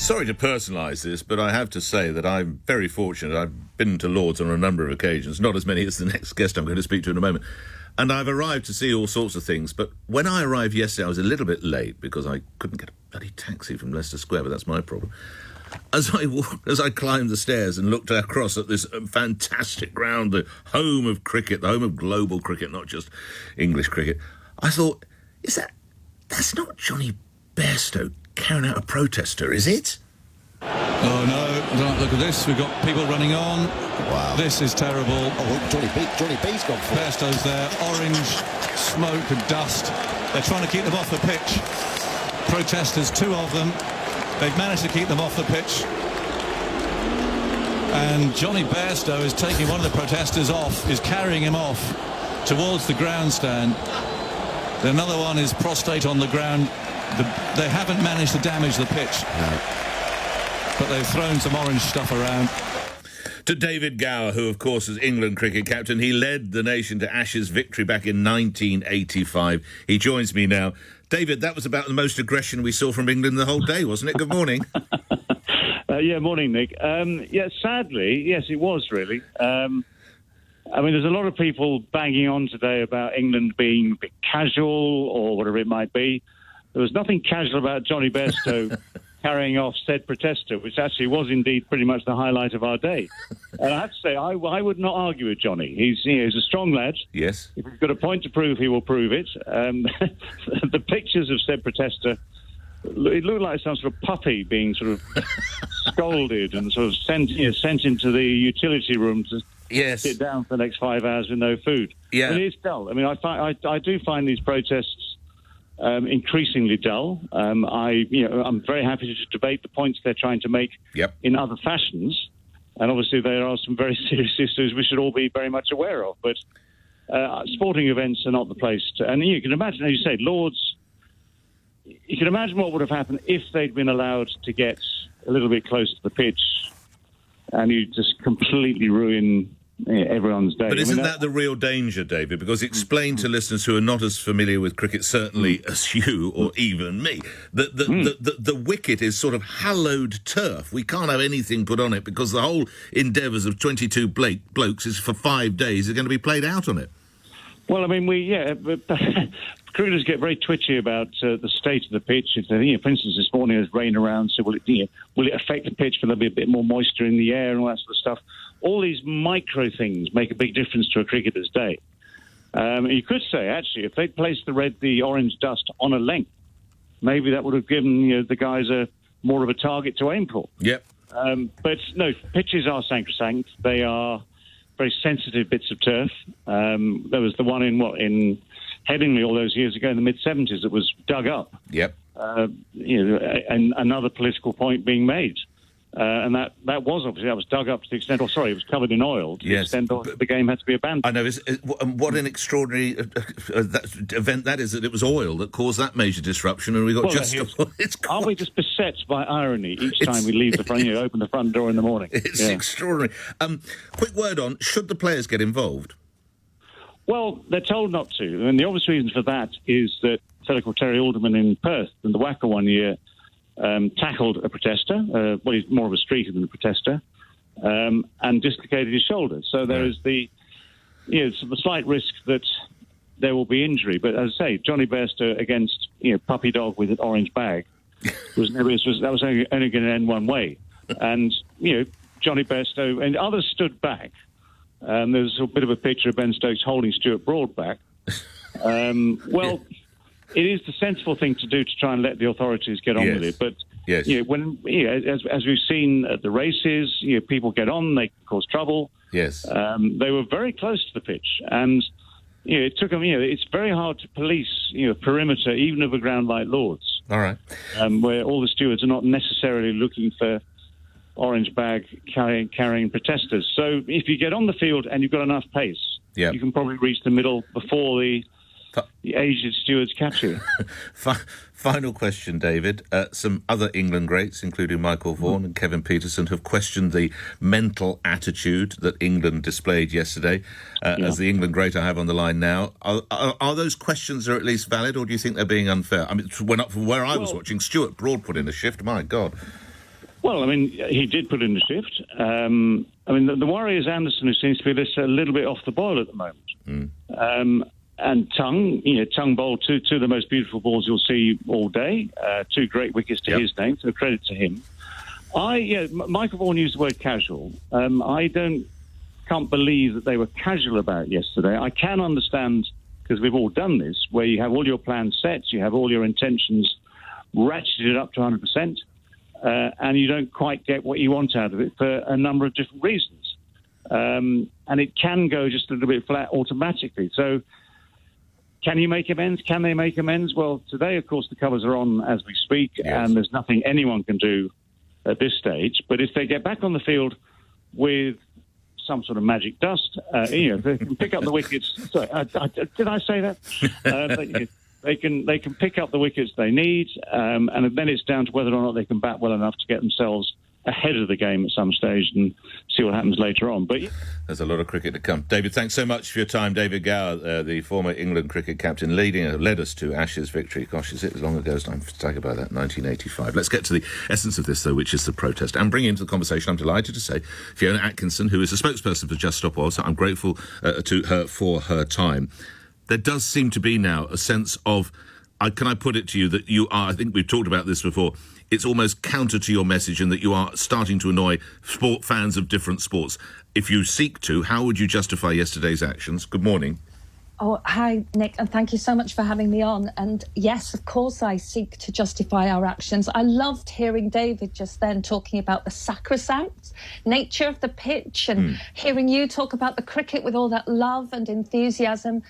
Sorry to personalise this, but I have to say that I'm very fortunate. I've been to Lord's on a number of occasions, not as many as the next guest I'm going to speak to in a moment. And I've arrived to see all sorts of things, but when I arrived yesterday, I was a little bit late because I couldn't get a bloody taxi from Leicester Square, but that's my problem. As I climbed the stairs and looked across at this fantastic ground, the home of cricket, the home of global cricket, not just English cricket, I thought, that's not Johnny Bairstow carrying out a protester, is it? Oh, no. Right, look at this. We've got people running on. Wow. This is terrible. Oh, Johnny B's gone for it. Bairstow's there. Orange, smoke and dust. They're trying to keep them off the pitch. Protesters, two of them. They've managed to keep them off the pitch. And Johnny Bairstow is taking one of the protesters off, is carrying him off towards the grandstand. Another one is prostrate on the ground. They haven't managed to damage the pitch. No. But they've thrown some orange stuff around. To David Gower, who, of course, is England cricket captain. He led the nation to Ashes victory back in 1985. He joins me now. David, that was about the most aggression we saw from England the whole day, wasn't it? Good morning. Morning, Nick. Sadly, yes, it was, really. There's a lot of people banging on today about England being a bit casual or whatever it might be. There was nothing casual about Johnny Bairstow carrying off said protester, which actually was indeed pretty much the highlight of our day. And I have to say, I would not argue with Johnny. He's a strong lad. Yes. If he's got a point to prove, he will prove it. The pictures of said protester, it looked like some sort of puppy being sort of scolded and sort of sent into the utility room to sit down for the next 5 hours with no food. Yeah. And it's dull. I do find these protests increasingly dull. I'm very happy to debate the points they're trying to make in other fashions. And obviously there are some very serious issues we should all be very much aware of. But sporting events are not the place to... And you can imagine, as you say, Lord's... You can imagine what would have happened if they'd been allowed to get a little bit close to the pitch and you just completely ruin everyone's day. But isn't that the real danger, David? Because explain to listeners who are not as familiar with cricket, certainly as you or even me, that the wicket is sort of hallowed turf. We can't have anything put on it because the whole endeavours of 22 blokes is for 5 days are going to be played out on it. Well, cricketers get very twitchy about the state of the pitch. If they, for instance, this morning there's rain around, so will it affect the pitch? Will there be a bit more moisture in the air and all that sort of stuff? All these micro things make a big difference to a cricketer's day. You could say, actually, if they'd placed the orange dust on a length, maybe that would have given the guys more of a target to aim for. Yep. But no, pitches are sacrosanct. They are very sensitive bits of turf. There was the one in Headingley all those years ago in the mid-70s that was dug up. Yep. And another political point being made. And that was dug up to the extent, it was covered in oil to the extent that the game had to be abandoned. I know. What an extraordinary event that is, that it was oil that caused that major disruption, and we got aren't we just beset by irony each time we leave the front, open the front door in the morning? It's extraordinary. Quick word on, should the players get involved? Well, they're told not to, and the obvious reason for that is that a fellow called Terry Alderman in Perth in the WACA one year tackled a protester, he's more of a streaker than a protester, and dislocated his shoulder. So there is the slight risk that there will be injury. But as I say, Johnny Bairstow against puppy dog with an orange bag was only going to end one way. And Johnny Bairstow and others stood back. There's a bit of a picture of Ben Stokes holding Stuart Broad back. It is the sensible thing to do to try and let the authorities get on with it. But as we've seen at the races, people get on, they cause trouble. Yes. They were very close to the pitch, and it took them. It's very hard to police perimeter, even of a ground like Lord's. All right. Where all the stewards are not necessarily looking for orange bag carrying protesters. So if you get on the field and you've got enough pace, you can probably reach the middle before the aged stewards catch you. Final question, David. Some other England greats, including Michael Vaughan and Kevin Peterson, have questioned the mental attitude that England displayed yesterday. As the England great I have on the line now, are those questions at least valid, or do you think they're being unfair? I mean, from where I was watching, Stuart Broad put in a shift. My God. Well, I mean, he did put in the shift. I mean, the worry is Anderson, who seems to be a little bit off the boil at the moment. And Tongue bowled two of the most beautiful balls you'll see all day. 2 great wickets to his name, so credit to him. Michael Vaughan used the word casual. I can't believe that they were casual about yesterday. I can understand, because we've all done this, where you have all your plans set, you have all your intentions ratcheted up to 100%, and you don't quite get what you want out of it for a number of different reasons. And it can go just a little bit flat automatically. So can you make amends? Can they make amends? Well, today, of course, the covers are on as we speak, and there's nothing anyone can do at this stage. But if they get back on the field with some sort of magic dust, if they can pick up the wickets. Sorry, did I say that? They can pick up the wickets they need, and then it's down to whether or not they can bat well enough to get themselves ahead of the game at some stage and see what happens later on. But there's a lot of cricket to come. David, thanks so much for your time. David Gower, the former England cricket captain, led us to Ashes victory. Gosh, is it as long ago as I'm talking about that, 1985. Let's get to the essence of this, though, which is the protest. And bring into the conversation, I'm delighted to say, Fiona Atkinson, who is a spokesperson for Just Stop Oil, so I'm grateful to her for her time. There does seem to be now a sense of, can I put it to you, that you are, I think we've talked about this before, it's almost counter to your message in that you are starting to annoy sport fans of different sports. If you seek to, how would you justify yesterday's actions? Good morning. Oh, hi, Nick, and thank you so much for having me on. And yes, of course, I seek to justify our actions. I loved hearing David just then talking about the sacrosanct nature of the pitch and hearing you talk about the cricket with all that love and enthusiasm.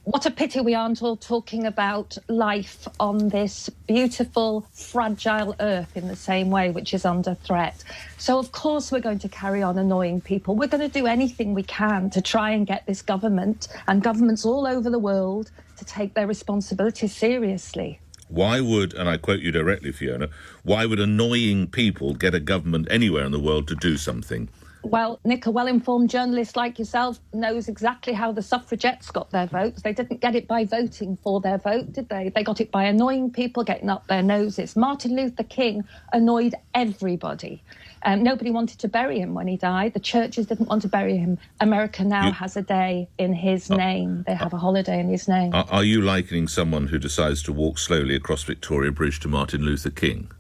What a pity we aren't all talking about life on this beautiful, fragile earth in the same way, which is under threat. So, of course, we're going to carry on annoying people. We're going to do anything we can to try and get this government and governments all over the world to take their responsibilities seriously. Why would, and I quote you directly, Fiona, why would annoying people get a government anywhere in the world to do something? Well, Nick, a well-informed journalist like yourself knows exactly how the suffragettes got their votes. They didn't get it by voting for their vote, did they? They got it by annoying people getting up their noses. Martin Luther King annoyed everybody. Nobody wanted to bury him when he died. The churches didn't want to bury him. America now has a day in his name. They have a holiday in his name. Are you likening someone who decides to walk slowly across Victoria Bridge to Martin Luther King?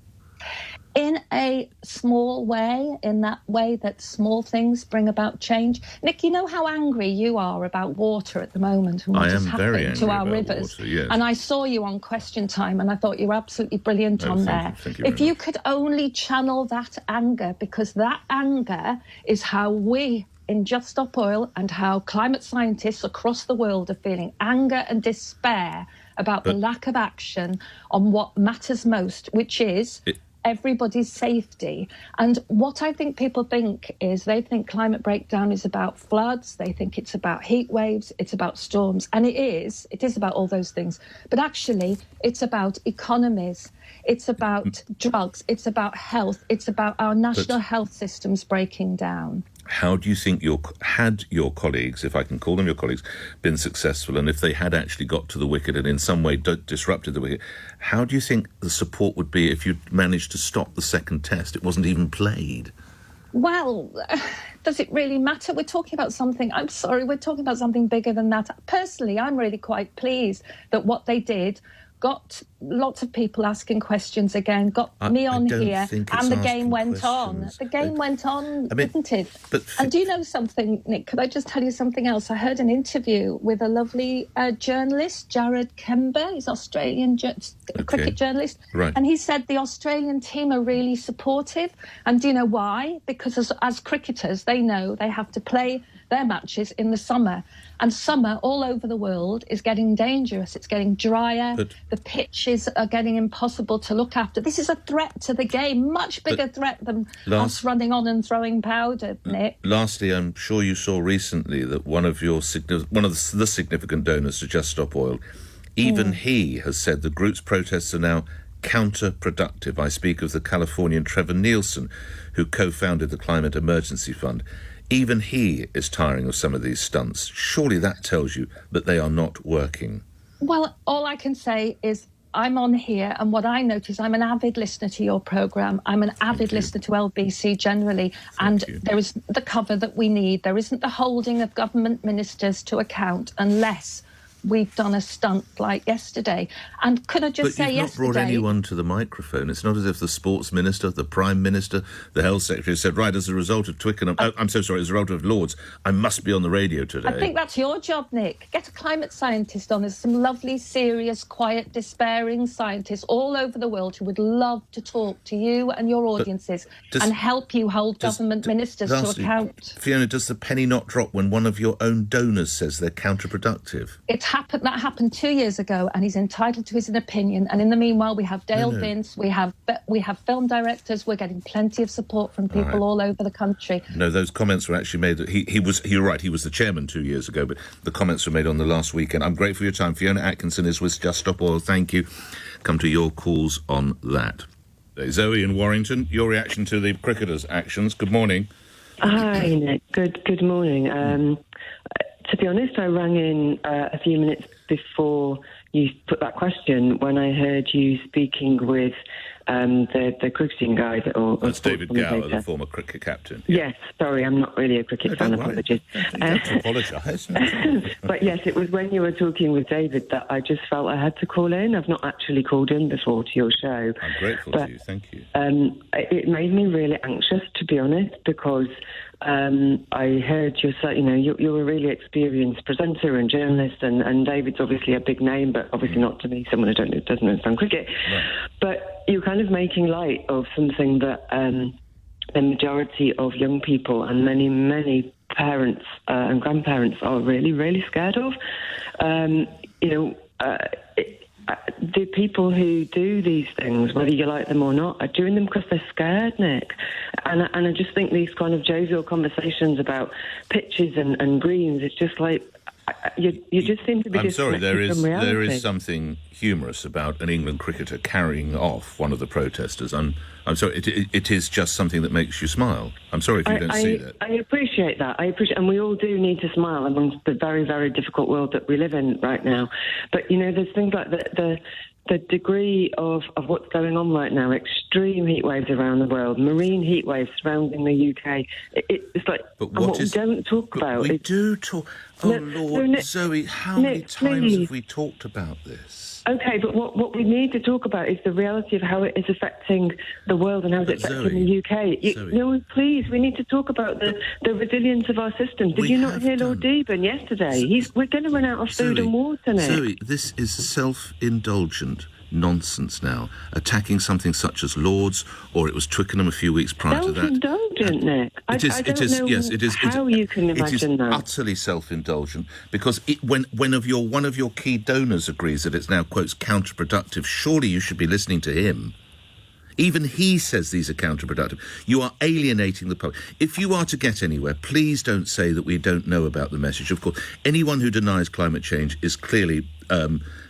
In a small way, in that way that small things bring about change. Nick, you know how angry you are about water at the moment and what is happening to our rivers. Water, yes. And I saw you on Question Time and I thought you were absolutely brilliant on there. Thank you if you could only channel that anger, because that anger is how we in Just Stop Oil and how climate scientists across the world are feeling anger and despair about the lack of action on what matters most, which is everybody's safety. And what I think people think is they think climate breakdown is about floods, they think it's about heat waves, it's about storms, and it is about all those things. But actually, it's about economies, it's about drugs, it's about health, it's about our national health systems breaking down. How do you think had your colleagues, if I can call them your colleagues, been successful, and if they had actually got to the wicket and in some way disrupted the wicket, how do you think the support would be if you'd managed to stop the second test? It wasn't even played. Well, does it really matter? We're talking about something, I'm sorry, we're talking about something bigger than that. Personally, I'm really quite pleased that what they did got lots of people asking questions again, got me on here, and the game went on. The game went on, didn't it? And do you know something, Nick? Could I just tell you something else? I heard an interview with a lovely journalist, Jared Kember. He's an Australian cricket journalist. Right. And he said the Australian team are really supportive. And do you know why? Because as cricketers, they know they have to play their matches in the summer. And summer all over the world is getting dangerous. It's getting drier. The pitches are getting impossible to look after. This is a threat to the game, much bigger threat than us running on and throwing powder, Nick. Lastly, I'm sure you saw recently that one of the significant donors to Just Stop Oil, even he has said the group's protests are now counterproductive. I speak of the Californian Trevor Nielsen, who co-founded the Climate Emergency Fund. Even he is tiring of some of these stunts. Surely that tells you that they are not working. Well, all I can say is I'm on here, and what I notice, I'm an avid listener to your programme. I'm an avid listener to LBC generally, and there is the cover that we need. There isn't the holding of government ministers to account unless we've done a stunt like yesterday. And could I just say yesterday... But you've not brought anyone to the microphone. It's not as if the Sports Minister, the Prime Minister, the Health Secretary said, right, as a result of Twickenham... I'm so sorry, as a result of Lords, I must be on the radio today. I think that's your job, Nick. Get a climate scientist on. There's some lovely, serious, quiet, despairing scientists all over the world who would love to talk to you and your audiences and help you hold government ministers to account. Fiona, does the penny not drop when one of your own donors says they're counterproductive? That happened 2 years ago, and he's entitled to his opinion. And in the meanwhile, we have Dale Vince, we have film directors. We're getting plenty of support from people all over the country. No, those comments were actually made. You're right. He was the chairman 2 years ago, but the comments were made on the last weekend. I'm grateful for your time. Fiona Atkinson is with Just Stop Oil. Thank you. Come to your calls on that. Zoe in Warrington, your reaction to the cricketers' actions. Good morning. Hi, Nick. Good morning. To be honest, I rang in a few minutes before you put that question when I heard you speaking with the cricketing guy. That's David Gower, the former cricket captain. Yes, sorry, I'm not really a cricket fan, apologies. Don't apologise. But yes, it was when you were talking with David that I just felt I had to call in. I've not actually called in before to your show. I'm grateful to you, thank you. It made me really anxious, to be honest, because... I heard you're a really experienced presenter and journalist, and David's obviously a big name, but obviously not to me, someone who doesn't understand cricket. Right. But you're kind of making light of something that the majority of young people and many parents and grandparents are really, really scared of. The people who do these things, whether you like them or not, are doing them because they're scared, Nick. And I just think these kind of jovial conversations about pitches and greens, it's just like you just seem to be. I'm sorry, there reality. is something humorous about an England cricketer carrying off one of the protesters. I'm sorry, it is just something that makes you smile. I'm sorry if you don't see that. I appreciate that. And we all do need to smile amongst the very, very difficult world that we live in right now. But, there's things like the degree of what's going on right now, extreme heat waves around the world, marine heat waves surrounding the UK. It's like, what we don't talk about. We do talk. Oh, Lord, Zoe, how many times have we talked about this? Okay, but what we need to talk about is the reality of how it is affecting the world and how it's affecting the UK. No, please, we need to talk about the resilience of our system. Did you not hear Lord Deben yesterday? We're going to run out of food and water now. Zoe, this is self-indulgent nonsense now, attacking something such as Lords, or it was Twickenham a few weeks prior to that. Self-indulgent, Nick. I don't know how you can imagine that. It is utterly self-indulgent, because when one of your key donors agrees that it's now, quotes, counterproductive, surely you should be listening to him. Even he says these are counterproductive. You are alienating the public. If you are to get anywhere, please don't say that we don't know about the message. Of course, anyone who denies climate change is clearly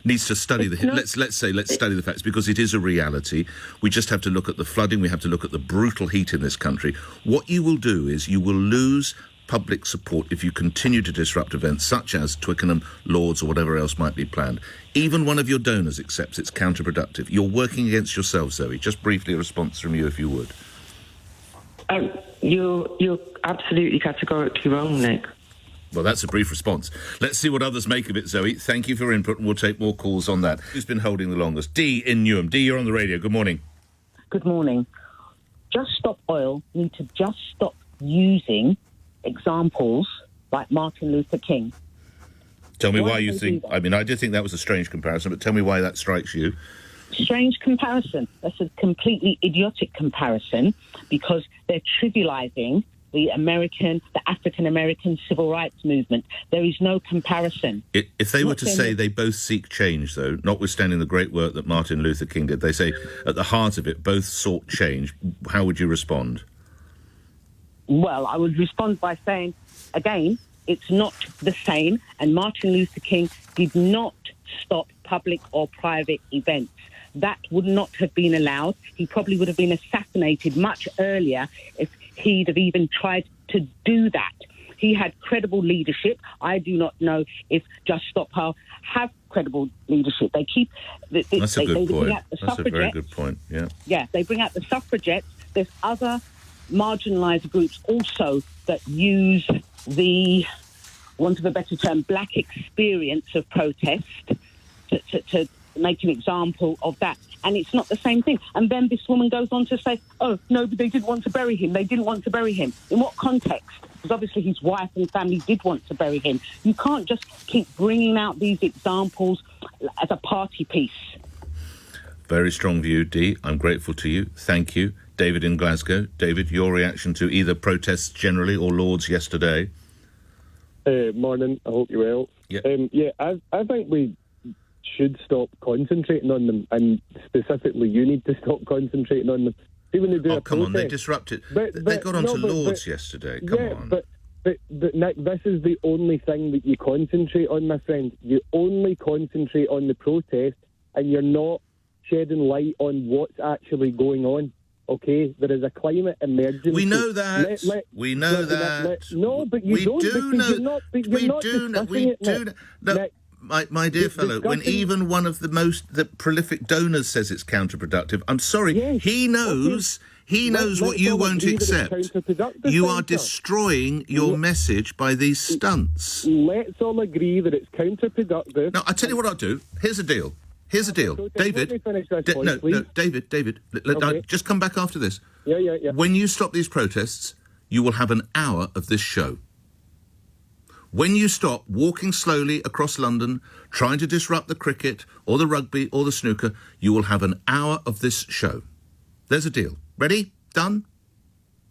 needs to study let's study the facts, because it is a reality. We just have to look at the flooding. We have to look at the brutal heat in this country. What you will do is you will lose public support if you continue to disrupt events such as Twickenham, Lords, or whatever else might be planned. Even one of your donors accepts it's counterproductive. You're working against yourself, Zoe. Just briefly a response from you, if you would. You're absolutely categorically wrong, Nick. Well, that's a brief response. Let's see what others make of it, Zoe. Thank you for your input, and we'll take more calls on that. Who's been holding the longest? Dee in Newham. Dee, you're on the radio. Good morning. Good morning. Just Stop Oil need to just stop using examples like Martin Luther King. Tell me why you think... I mean, I did think that was a strange comparison, but tell me why that strikes you. Strange comparison. That's a completely idiotic comparison, because they're trivialising the African-American civil rights movement. There is no comparison. If they were to say they both seek change, though, notwithstanding the great work that Martin Luther King did, they say at the heart of it, both sought change, how would you respond? Well, I would respond by saying, again, it's not the same, and Martin Luther King did not stop public or private events. That would not have been allowed. He probably would have been assassinated much earlier if he'd have even tried to do that. he had credible leadership. I do not know if Just Stop Oil have credible leadership. They keep... That's a good point. That's a very good point, yeah. Yeah, they bring out the suffragettes. There's other marginalised groups also that use the, want of a better term, black experience of protest to make an example of that. And it's not the same thing. And then this woman goes on to say, oh, no, but they didn't want to bury him. They didn't want to bury him. In what context? Because obviously his wife and family did want to bury him. You can't just keep bringing out these examples as a party piece. Very strong view, Dee. I'm grateful to you. Thank you. David in Glasgow. David, your reaction to either protests generally or Lords yesterday? Morning. I hope you're well. Yeah. I think we should stop concentrating on them, and specifically you need to stop concentrating on them. See, when they do come on, they disrupted. They got onto Lords yesterday. Come on. But Nick, this is the only thing that you concentrate on, my friend. You only concentrate on the protest, and you're not shedding light on what's actually going on. Okay, there is a climate emergency. We know that. We know that. No, but you don't. We do know. No, my dear fellow, when even one of the prolific donors says it's counterproductive, I'm sorry, yes, he knows. Okay. He knows what you won't accept. You are destroying your message by these stunts. Let's all agree that it's counterproductive. Now, I tell you what I'll do. Here's a deal. So David. David. Okay. Just come back after this. Yeah. When you stop these protests, you will have an hour of this show. When you stop walking slowly across London, trying to disrupt the cricket or the rugby or the snooker, you will have an hour of this show. There's a deal. Ready? Done?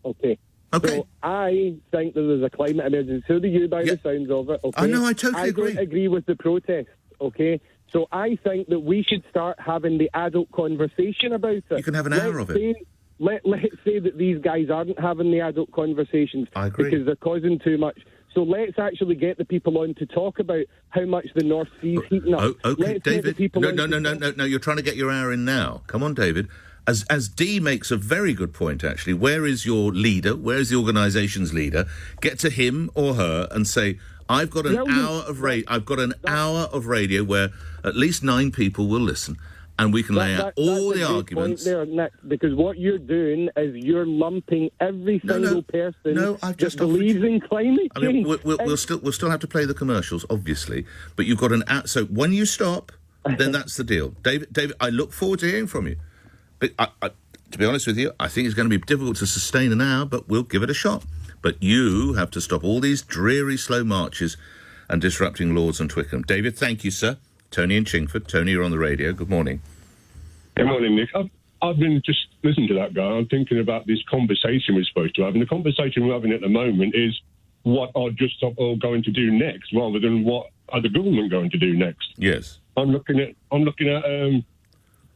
Okay. So I think that there's a climate emergency. So do you, by the sounds of it. Okay? I know, I totally agree. I don't agree with the protest, okay? So I think that we should start having the adult conversation about it. You can have an hour of it. Let's say that these guys aren't having the adult conversations. I agree. Because they're causing too much. So let's actually get the people on to talk about how much the North Sea is heating up. Okay, David. No, you're trying to get your hour in now. Come on, David. As Dee makes a very good point, actually, where is your leader? Where is the organisation's leader? Get to him or her and say, I've got an hour of radio where at least 9 people will listen, and we can lay out all the arguments. There, Nick, because what you're doing is you're lumping every single person that believes in climate change. I mean, we'll still have to play the commercials, obviously, but you've got an hour. So when you stop, then that's the deal. David, I look forward to hearing from you. But to be honest with you, I think it's going to be difficult to sustain an hour, but we'll give it a shot. But you have to stop all these dreary, slow marches and disrupting Lords and Twickenham. David, thank you, sir. Tony in Chingford. Tony, you're on the radio. Good morning. Good morning, Nick. I've been just listening to that guy. I'm thinking about this conversation we're supposed to have. And the conversation we're having at the moment is what are Just Stop Oil going to do next, rather than what are the government going to do next. Yes. I'm looking at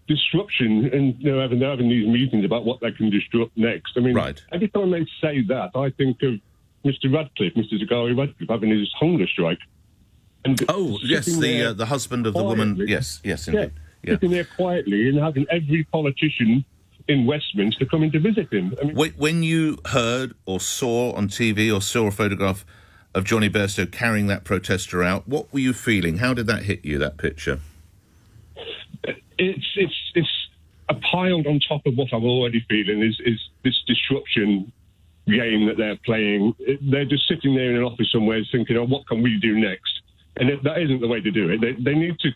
disruption, and they're having these meetings about what they can disrupt next. I mean, Every time they say that, I think of Mr. Zachary Radcliffe, having his hunger strike. And yes, the husband of the woman. Yes, indeed. Yeah. Sitting there quietly and having every politician in Westminster coming to visit him. I mean, when you heard or saw on TV or saw a photograph of Johnny Bairstow carrying that protester out, what were you feeling? How did that hit you, that picture? It's a piled on top of what I'm already feeling is this disruption game that they're playing. They're just sitting there in an office somewhere thinking, what can we do next? And that isn't the way to do it. They need to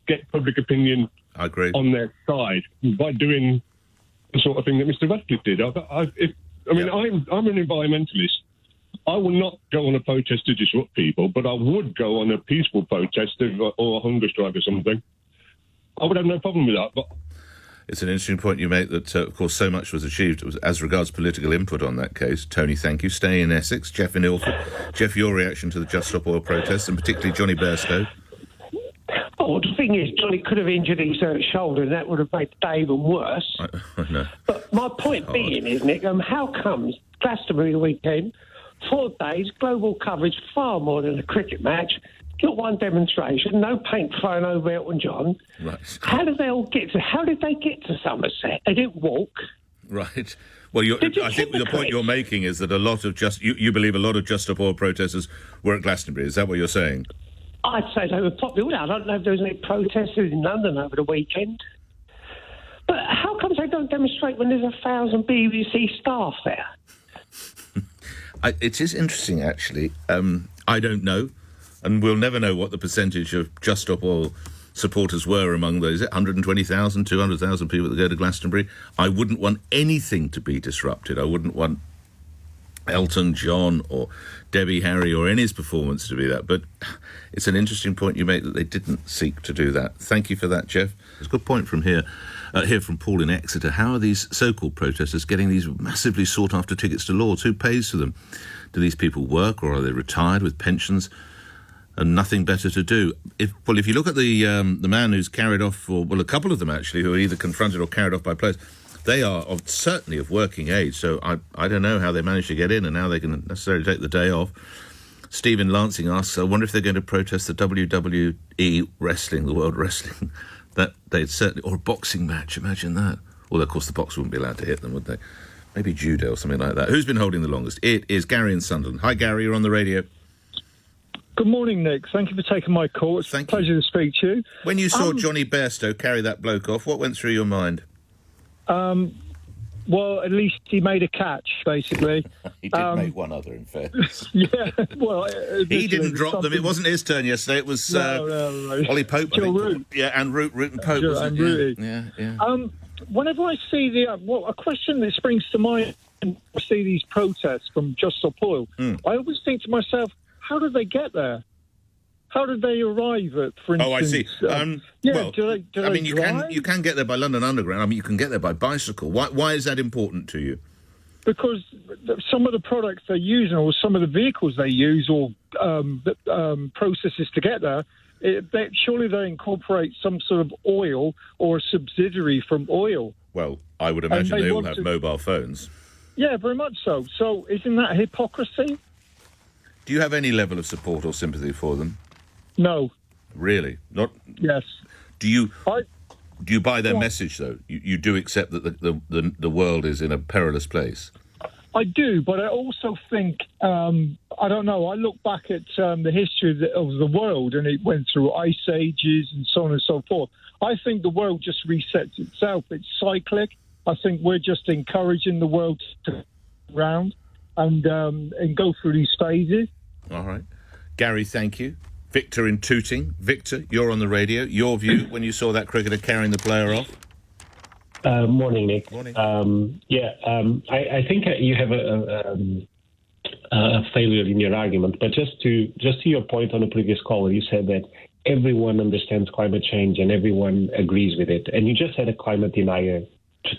get public opinion on their side by doing the sort of thing that Mr. Radcliffe did. I'm an environmentalist. I will not go on a protest to disrupt people, but I would go on a peaceful protest or a hunger strike or something. I would have no problem with that. But it's an interesting point you make that, of course, so much was achieved as regards political input on that case. Tony, thank you. Stay in Essex. Jeff in Ilford. Jeff, your reaction to the Just Stop Oil protests, and particularly Johnny Bairstow? Oh, the thing is, Johnny could have injured his shoulder, and that would have made the day even worse. I know. But my point being is, Nick, how comes Glastonbury weekend, 4 days, global coverage, far more than a cricket match, not one demonstration, no paint thrown over Elton John. Right. How did they get to Somerset? They didn't walk. Right. Well, I think the point you're making is that a lot of you believe a lot of Just Stop Oil protesters were at Glastonbury. Is that what you're saying? I'd say they were popular. I don't know if there was any protesters in London over the weekend. But how come they don't demonstrate when there's 1,000 BBC staff there? It is interesting, actually. I don't know, and we'll never know what the percentage of Just Stop Oil supporters were among those 120,000, 200,000 people that go to Glastonbury. I wouldn't want anything to be disrupted. I wouldn't want Elton John or Debbie Harry or any's performance to be that. But it's an interesting point you make that they didn't seek to do that. Thank you for that, Jeff. It's a good point from here from Paul in Exeter. How are these so-called protesters getting these massively sought-after tickets to Lords? Who pays for them? Do these people work, or are they retired with pensions and nothing better to do? If you look at the man who's carried off, or a couple of them actually, who are either confronted or carried off by police, they are certainly of working age. So I don't know how they manage to get in and how they can necessarily take the day off. Stephen Lansing asks, I wonder if they're going to protest the WWE wrestling, the World Wrestling, that they'd certainly, or a boxing match, imagine that. Well, of course, the boxer wouldn't be allowed to hit them, would they? Maybe judo or something like that. Who's been holding the longest? It is Gary in Sunderland. Hi, Gary, you're on the radio. Good morning, Nick. Thank you for taking my call. It's a pleasure to speak to you. When you saw Johnny Bairstow carry that bloke off, what went through your mind? Well, at least he made a catch, basically. He did make one other, in fairness. Yeah, well... he didn't drop them. It wasn't his turn yesterday. It was no. Ollie Pope, I think. Root. Yeah, and Root and Pope, wasn't it? Yeah. Whenever I see a question that springs to mind when I see these protests from Just Stop Oil, I always think to myself, how did they get there? How did they arrive at, for instance... Oh, I see. You can get there by London Underground. I mean, you can get there by bicycle. Why is that important to you? Because some of the products they're using, or some of the vehicles they use, or processes to get there, surely they incorporate some sort of oil or a subsidiary from oil. Well, I would imagine they all have mobile phones. Yeah, very much so. So isn't that hypocrisy? Do you have any level of support or sympathy for them? No. Really? Not. Yes. Do you buy their message, though? You do accept that the world is in a perilous place? I do, but I also think, I don't know, I look back at the history of the world, and it went through ice ages and so on and so forth. I think the world just resets itself. It's cyclic. I think we're just encouraging the world to go around and go through these phases. All right. Gary, thank you. Victor in Tooting. Victor, you're on the radio. Your view when you saw that cricketer carrying the player off? Morning, Nick. Morning. I think you have a failure in your argument, but just to your point on the previous caller, you said that everyone understands climate change and everyone agrees with it, and you just had a climate denier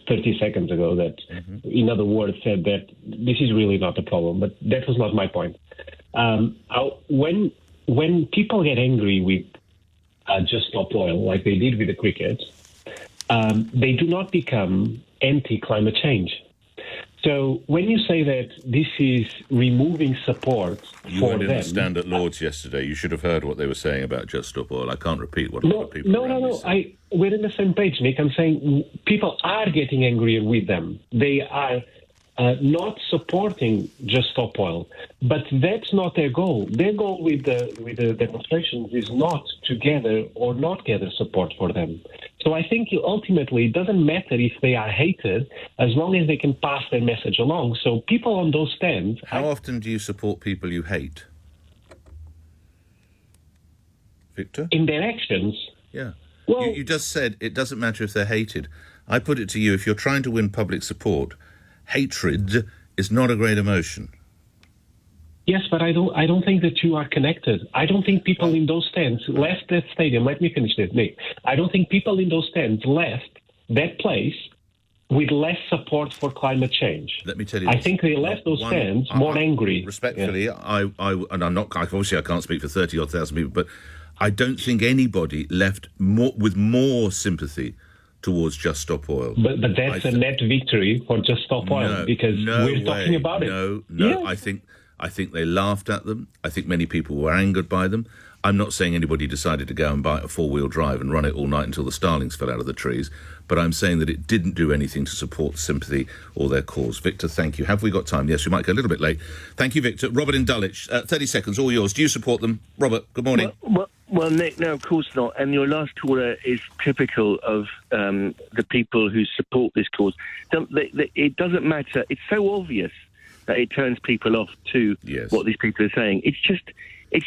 30 seconds ago that, in other words, said that this is really not a problem, but that was not my point. When people get angry with Just Stop Oil, like they did with the cricket, they do not become anti-climate change. So when you say that this is removing support for them... You weren't in the stand at Lords yesterday. You should have heard what they were saying about Just Stop Oil. I can't repeat what other people said. We're in the same page, Nick. I'm saying people are getting angrier with them. They are not supporting Just Stop Oil. But that's not their goal. Their goal with the demonstrations is not to gather or not gather support for them. So I think ultimately it doesn't matter if they are hated as long as they can pass their message along. So people on those stands... How often do you support people you hate? Victor? In their actions? Yeah. Well, you just said it doesn't matter if they're hated. I put it to you, if you're trying to win public support, hatred is not a great emotion. Yes, but I don't think the two are connected. I don't think people in those stands left that stadium. Let me finish this, Nick. I don't think people in those stands left that place with less support for climate change. Let me tell you, I think they left those stands more angry. Respectfully, yeah. And I'm not. Obviously, I can't speak for 30,000 people, but I don't think anybody left with more sympathy towards Just Stop Oil. But that's a net victory for Just Stop Oil because we're talking about it. No. Yeah. I think they laughed at them. I think many people were angered by them. I'm not saying anybody decided to go and buy a four-wheel drive and run it all night until the starlings fell out of the trees, but I'm saying that it didn't do anything to support sympathy or their cause. Victor, thank you. Have we got time? Yes, we might go a little bit late. Thank you, Victor. Robert in Dulwich, 30 seconds, all yours. Do you support them? Robert, good morning. Well, Nick, no, of course not. And your last caller is typical of the people who support this cause. It doesn't matter. It's so obvious that it turns people off to what these people are saying. It's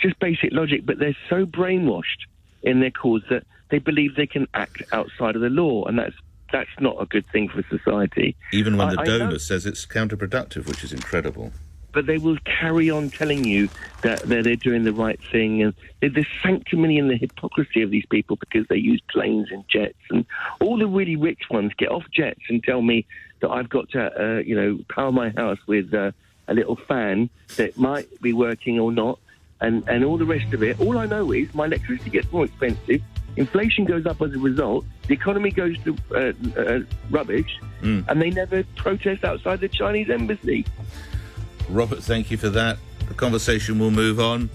just basic logic, but they're so brainwashed in their cause that they believe they can act outside of the law, and that's not a good thing for society. Even when the donor says it's counterproductive, which is incredible. But they will carry on telling you that they're doing the right thing, and the sanctimony and the hypocrisy of these people because they use planes and jets, and all the really rich ones get off jets and tell me that I've got to, power my house with a little fan that might be working or not, and all the rest of it. All I know is my electricity gets more expensive, inflation goes up as a result, the economy goes to rubbish, and they never protest outside the Chinese embassy. Robert, thank you for that. The conversation will move on.